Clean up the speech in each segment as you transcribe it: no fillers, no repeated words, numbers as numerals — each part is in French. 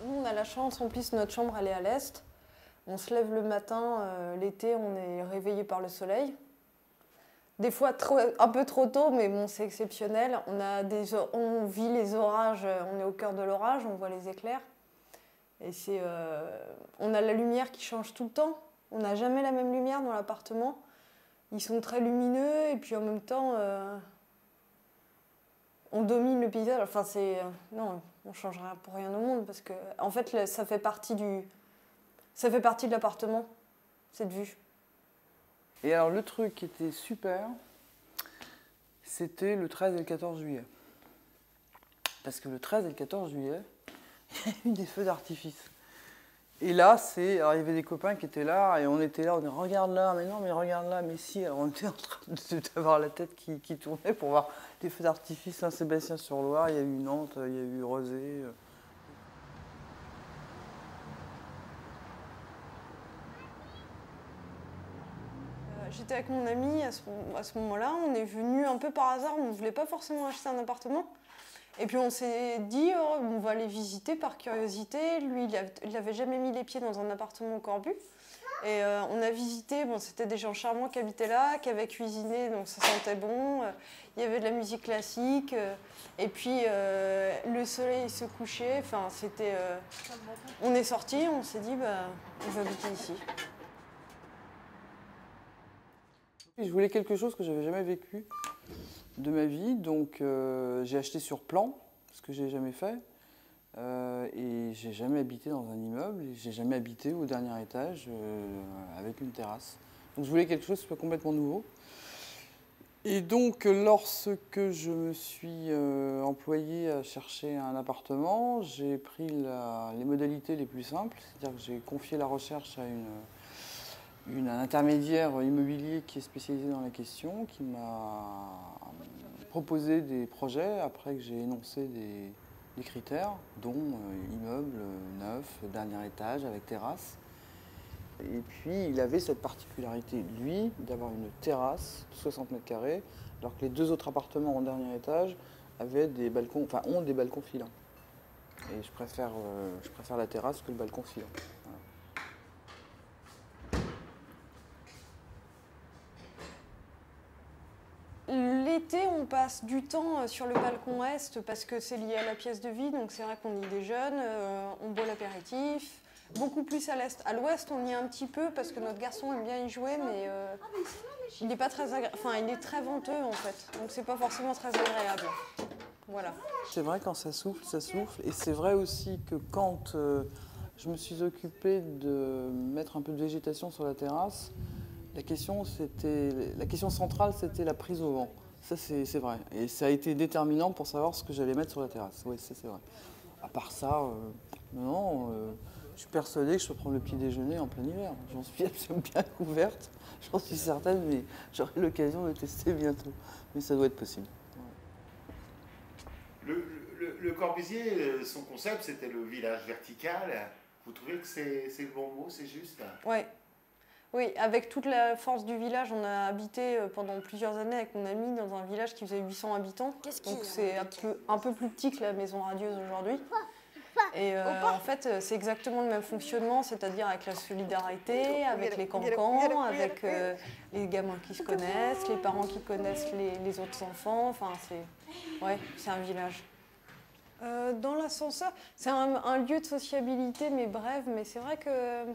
Nous, on a la chance, en plus, notre chambre, elle est à l'est. On se lève le matin, l'été, on est réveillé par le soleil. Des fois, un peu trop tôt, mais bon, c'est exceptionnel. On vit les orages, on est au cœur de l'orage, on voit les éclairs. Et on a la lumière qui change tout le temps. On n'a jamais la même lumière dans l'appartement. Ils sont très lumineux, et puis en même temps, on domine le paysage. Enfin, non, on ne changera pour rien au monde, parce que, en fait, ça fait partie de l'appartement, cette vue. Et alors, le truc qui était super, c'était le 13 et le 14 juillet. Parce que le 13 et le 14 juillet, il y a eu des feux d'artifice. Et là, alors il y avait des copains qui étaient là, et on était là, on dit regarde là, mais non, mais regarde là, mais si. Alors on était en train d'avoir la tête qui tournait pour voir des feux d'artifice Saint-Sébastien-sur-Loire, il y a eu Nantes, il y a eu Rezé. J'étais avec mon ami à ce moment-là, on est venu un peu par hasard, on ne voulait pas forcément acheter un appartement. Et puis on s'est dit, oh, on va aller visiter par curiosité. Lui, il n'avait jamais mis les pieds dans un appartement au Corbu. Et on a visité, bon, c'était des gens charmants qui habitaient là, qui avaient cuisiné, donc ça sentait bon. Il y avait de la musique classique. Et puis le soleil se couchait. Enfin, on est sortis, on s'est dit, bah, on va habiter ici. Je voulais quelque chose que je n'avais jamais vécu de ma vie, donc j'ai acheté sur plan, ce que j'ai jamais fait, et j'ai jamais habité dans un immeuble, et j'ai jamais habité au dernier étage avec une terrasse. Donc je voulais quelque chose qui soit complètement nouveau. Et donc lorsque je me suis employée à chercher un appartement, j'ai pris les modalités les plus simples, c'est-à-dire que j'ai confié la recherche à un intermédiaire immobilier qui est spécialisé dans la question, qui m'a proposé des projets après que j'ai énoncé des critères, dont immeuble neuf, dernier étage avec terrasse. Et puis il avait cette particularité, lui, d'avoir une terrasse de 60 mètres carrés, alors que les deux autres appartements en dernier étage avaient des balcons, enfin ont des balcons filants. Et je préfère la terrasse que le balcon filant. Voilà. L'été, on passe du temps sur le balcon est parce que c'est lié à la pièce de vie, donc c'est vrai qu'on y déjeune, on boit l'apéritif. Beaucoup plus à l'est. À l'ouest, on y est un petit peu parce que notre garçon aime bien y jouer, mais il n'est pas très il est très venteux en fait, donc c'est pas forcément très agréable. Voilà. C'est vrai, quand ça souffle, ça souffle. Et c'est vrai aussi que quand je me suis occupée de mettre un peu de végétation sur la terrasse, la question centrale, c'était la prise au vent. Ça, c'est vrai. Et ça a été déterminant pour savoir ce que j'allais mettre sur la terrasse. Oui, c'est vrai. À part ça, non, je suis persuadée que je peux prendre le petit déjeuner en plein hiver. J'en suis absolument bien couverte, j'en suis certaine, mais j'aurai l'occasion de tester bientôt. Mais ça doit être possible. Le Corbusier, son concept, c'était le village vertical. Vous trouvez que c'est le bon mot, c'est juste? Ouais. Oui, avec toute la force du village, on a habité pendant plusieurs années avec mon ami dans un village qui faisait 800 habitants. Donc c'est un peu plus petit que la maison radieuse aujourd'hui. Et en fait, c'est exactement le même fonctionnement, c'est-à-dire avec la solidarité, avec les cancans, avec les gamins qui se connaissent, les parents qui connaissent les autres enfants. Enfin, c'est un village. Dans l'ascenseur, c'est un lieu de sociabilité, mais bref, mais c'est vrai que...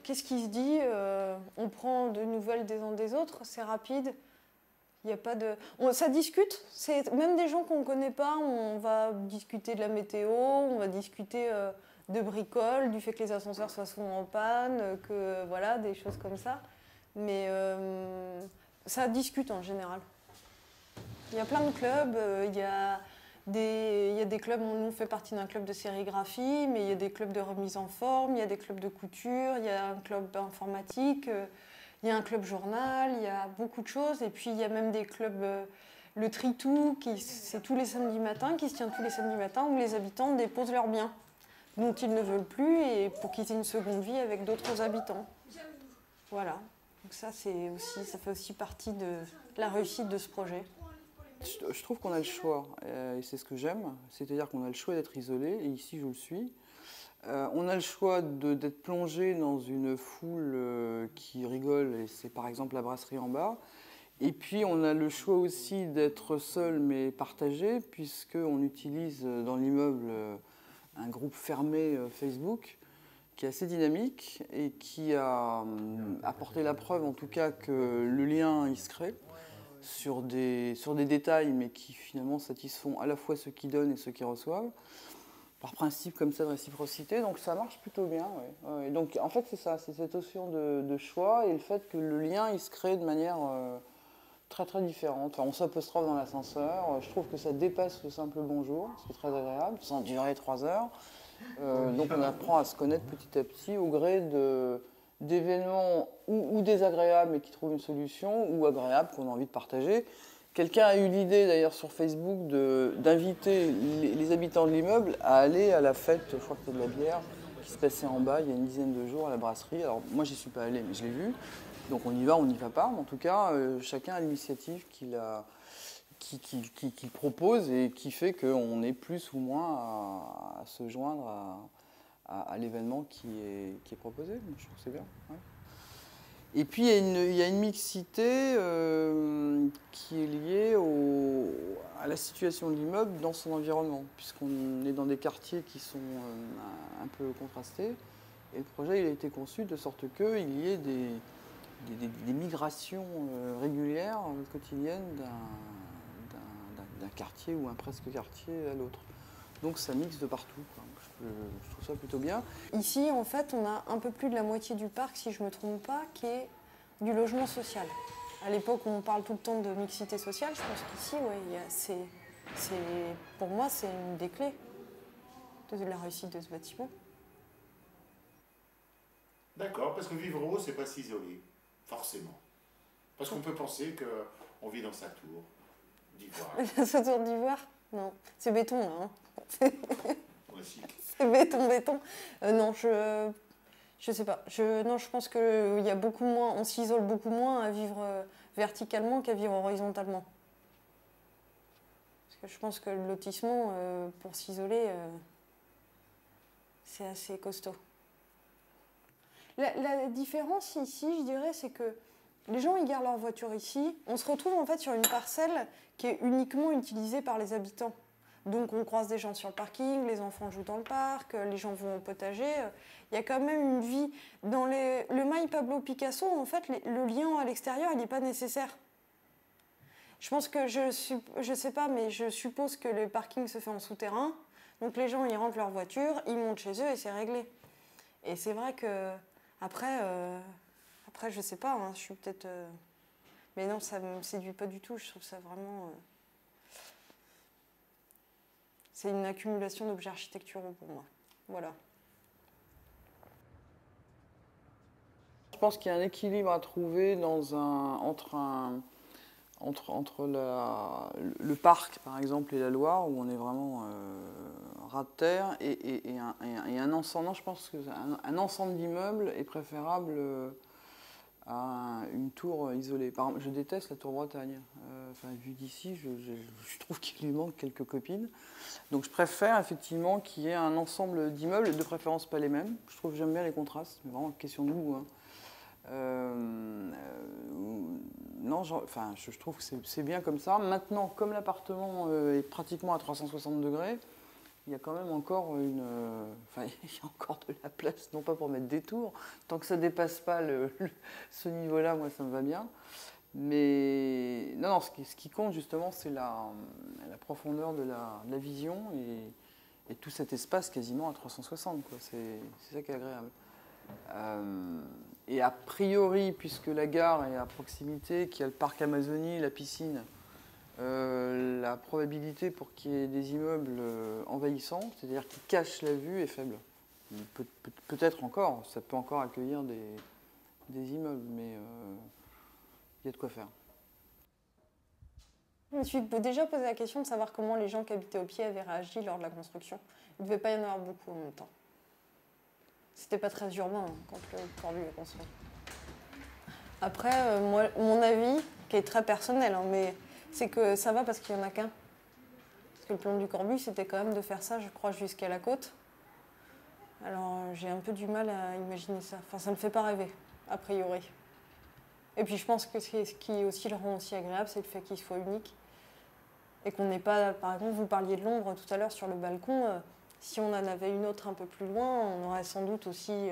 Qu'est-ce qui se dit? On prend de nouvelles des uns des autres, c'est rapide. Il n'y a pas de... ça discute, même des gens qu'on ne connaît pas, on va discuter de la météo, on va discuter de bricoles, du fait que les ascenseurs soient souvent en panne, que voilà, des choses comme ça. Mais ça discute en général. Il y a plein de clubs, il y a des clubs, on fait partie d'un club de sérigraphie, mais il y a des clubs de remise en forme, il y a des clubs de couture, il y a un club informatique, il y a un club journal, il y a beaucoup de choses. Et puis il y a même des clubs, le Tritou, c'est tous les samedis matins, qui se tient tous les samedis matins, où les habitants déposent leurs biens, dont ils ne veulent plus, et pour qu'ils aient une seconde vie avec d'autres habitants. Voilà. Donc ça fait aussi partie de la réussite de ce projet. Je trouve qu'on a le choix, et c'est ce que j'aime, c'est-à-dire qu'on a le choix d'être isolé, et ici je le suis. On a le choix d'être plongé dans une foule qui rigole, et c'est par exemple la brasserie en bas. Et puis on a le choix aussi d'être seul mais partagé, puisqu'on utilise dans l'immeuble un groupe fermé Facebook qui est assez dynamique et qui a apporté la preuve en tout cas que le lien il se crée sur des détails mais qui finalement satisfont à la fois ceux qui donnent et ceux qui reçoivent, par principe comme ça de réciprocité, donc ça marche plutôt bien. Ouais. Ouais. Donc en fait c'est ça, c'est cette notion de choix et le fait que le lien il se crée de manière très très différente. Enfin, on s'apostrophe dans l'ascenseur, je trouve que ça dépasse le simple bonjour, ce qui est très agréable, sans durer 3 heures. Donc on apprend à se connaître petit à petit au gré d'événements ou désagréables mais qui trouvent une solution, ou agréables qu'on a envie de partager. Quelqu'un a eu l'idée d'ailleurs sur Facebook d'inviter les habitants de l'immeuble à aller à la fête, je crois que c'était de la bière, qui se passait en bas il y a une dizaine de jours à la brasserie. Alors moi j'y suis pas allé mais je l'ai vu. Donc on y va, on n'y va pas. Mais en tout cas, chacun a l'initiative qu'il propose et qui fait qu'on est plus ou moins à se joindre à l'événement qui est proposé. Donc, je trouve que c'est bien. Ouais. Et puis il y a une mixité qui est liée à la situation de l'immeuble dans son environnement, puisqu'on est dans des quartiers qui sont un peu contrastés. Et le projet il a été conçu de sorte qu'il y ait des migrations régulières, quotidiennes d'un quartier ou un presque quartier à l'autre. Donc ça mixe de partout, quoi. Je trouve ça plutôt bien. Ici, en fait, on a un peu plus de la moitié du parc, si je ne me trompe pas, qui est du logement social. À l'époque, on parle tout le temps de mixité sociale. Je pense qu'ici, ouais, pour moi, c'est une des clés de la réussite de ce bâtiment. D'accord, parce que vivre haut, c'est pas s'isoler, forcément. Parce qu'on peut penser qu'on vit dans sa tour d'ivoire. Sa tour d'ivoire? Non, c'est béton, là. Hein. C'est béton. Non, je sais pas. Non, je pense qu'il y a beaucoup moins, on s'isole beaucoup moins à vivre verticalement qu'à vivre horizontalement. Parce que je pense que le lotissement, pour s'isoler, c'est assez costaud. La différence ici, je dirais, c'est que les gens ils garent leur voiture ici. On se retrouve en fait sur une parcelle qui est uniquement utilisée par les habitants. Donc on croise des gens sur le parking, les enfants jouent dans le parc, les gens vont au potager. Il y a quand même une vie. Dans le Mail Pablo Picasso, en fait, le lien à l'extérieur, il n'est pas nécessaire. Je pense que, je sais pas, mais je suppose que le parking se fait en souterrain. Donc les gens, ils rentrent leur voiture, ils montent chez eux et c'est réglé. Et c'est vrai que après, je sais pas, hein, je suis peut-être... Mais non, ça me séduit pas du tout, je trouve ça vraiment... C'est une accumulation d'objets architecturaux pour moi. Voilà. Je pense qu'il y a un équilibre à trouver entre le parc, par exemple, et la Loire, où on est vraiment ras de terre, et un ensemble. Non, je pense qu'un ensemble d'immeubles est préférable à une tour isolée. Par exemple, je déteste la tour Bretagne. Vu d'ici, je trouve qu'il lui manque quelques copines. Donc je préfère effectivement qu'il y ait un ensemble d'immeubles, de préférence pas les mêmes. Je trouve que j'aime bien les contrastes, mais vraiment question de goût. Hein. Non, je trouve que c'est bien comme ça. Maintenant, comme l'appartement est pratiquement à 360 degrés, il y a quand même encore il y a encore de la place, non pas pour mettre des tours, tant que ça ne dépasse pas ce niveau-là, moi ça me va bien. Mais non, ce qui compte justement, c'est la profondeur de la vision et tout cet espace quasiment à 360, quoi. C'est ça qui est agréable. Et a priori, puisque la gare est à proximité, qu'il y a le parc Amazonie, la piscine, la probabilité pour qu'il y ait des immeubles envahissants, c'est-à-dire qui cachent la vue, est faible. Peut-être encore, ça peut encore accueillir des immeubles, mais il y a de quoi faire. Je me suis déjà posé la question de savoir comment les gens qui habitaient au pied avaient réagi lors de la construction. Il ne devait pas y en avoir beaucoup en même temps. C'était pas très urbain hein, quand le Corbu est construit. Après, moi, mon avis, qui est très personnel, hein, mais c'est que ça va parce qu'il n'y en a qu'un. Parce que le plan du Corbu, c'était quand même de faire ça, je crois, jusqu'à la côte. Alors j'ai un peu du mal à imaginer ça. Enfin, ça ne me fait pas rêver, a priori. Et puis je pense que ce qui aussi le rend aussi agréable, c'est le fait qu'il soit unique. Et qu'on n'ait pas, par exemple, vous parliez de l'ombre tout à l'heure sur le balcon. Si on en avait une autre un peu plus loin, on aurait sans doute aussi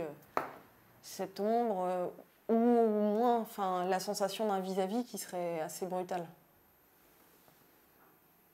cette ombre, ou au moins enfin, la sensation d'un vis-à-vis qui serait assez brutale.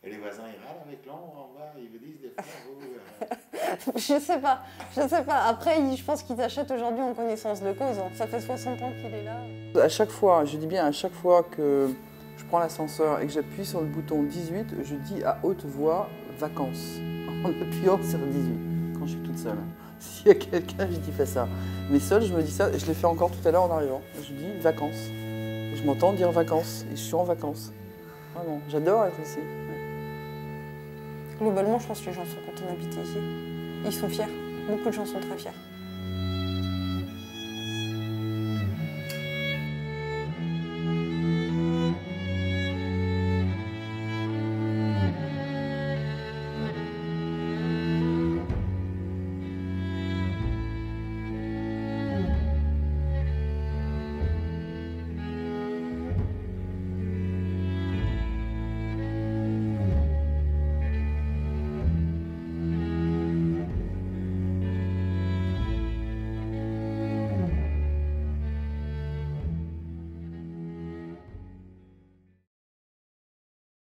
Et les voisins, ils râlent avec l'ombre en bas, ils vous disent des fois, Je sais pas, je sais pas. Après, je pense qu'ils achètent aujourd'hui en connaissance de cause. Hein. Ça fait 60 ans qu'il est là. À chaque fois, je dis bien à chaque fois que je prends l'ascenseur et que j'appuie sur le bouton 18, je dis à haute voix « vacances » en appuyant sur 18, quand je suis toute seule. S'il y a quelqu'un, je dis fais ça. Mais seule, je me dis ça, et je l'ai fait encore tout à l'heure en arrivant. Je dis vacances. Et je m'entends dire vacances, et je suis en vacances. Vraiment, j'adore être ici. Globalement, je pense que les gens sont contents d'habiter ici. Ils sont fiers. Beaucoup de gens sont très fiers.